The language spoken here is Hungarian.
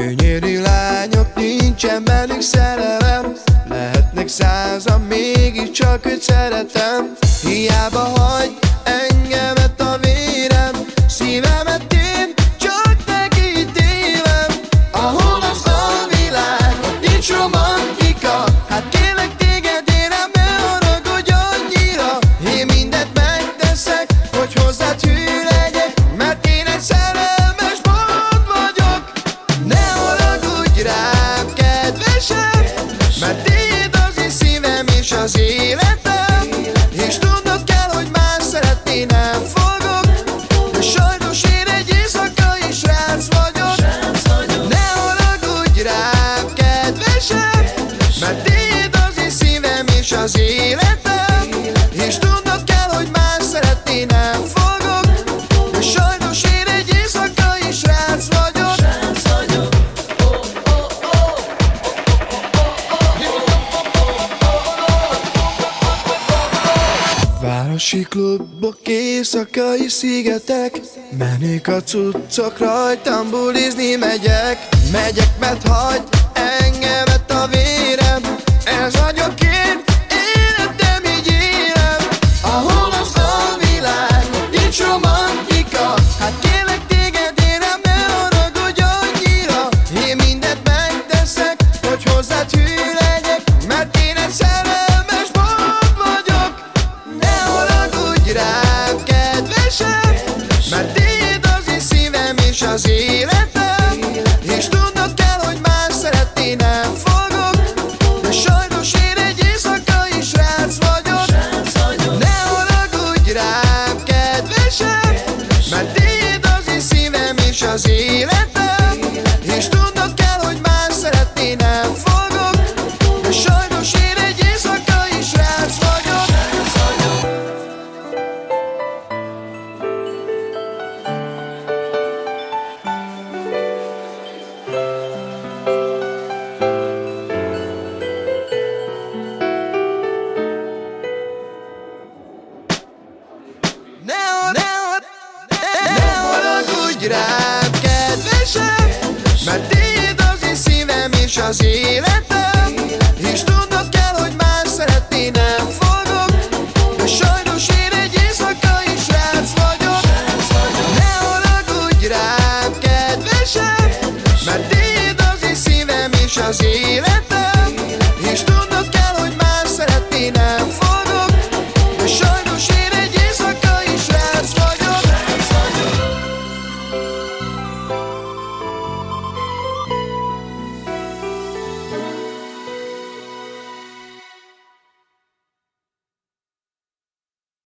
Gyönyörű lányok, nincsen bennük szerelem. Lehetnek százan, mégiscsak őt szeretem. Hiába hagy engemet a vérem, szívemet én csak neki ítélem. Ahol az a világ, ott nincs romantika, hát kérlek téged, érem, ne haragudj annyira. Én mindent megteszek, hogy hozzád hű legyek, mert én egy szerelmes bolond vagyok. Ne haragudj rám, kedvesem, mert tiéd az én szívem és az életem. És tudnod kell, hogy más szeretni nem fogok, de sajnos én egy éjszakai srác vagyok. Ne haragudj rám, kedvesem, mert tiéd az én szívem és az életem. És tudnod kell, hogy más szeretni nem fogok, de sajnos én egy éjszakai srác vagyok. Városi klubok, éjszakai szigetek, menők a cuccok, rajtam bulizni megyek. Megyek, mert hagy engemet a vérem, ez vagyok én, életem így élem. Ahol az a világ, ott nincs romantika, hát kérlek téged, érem, ne haragudj annyira. Én mindent megteszek, hogy hozzád hű legyek, mert én egy szerelmes bolond vagyok. Ne haragudj rám, kedvesem, mert tiéd az én szívem és az életem. És tudnod kell, hogy más szeretni nem fogok, de sajnos én egy éjszakai srác vagyok. Ne haragudj rám, kedvesem, mert tiéd az én szívem és az életem. És tudnod kell, hogy más szeretni nem fogok, de sajnos én egy éjszakai srác vagyok. Ne haragudj rám, kedvesem, mert tiéd az én szívem és az életem.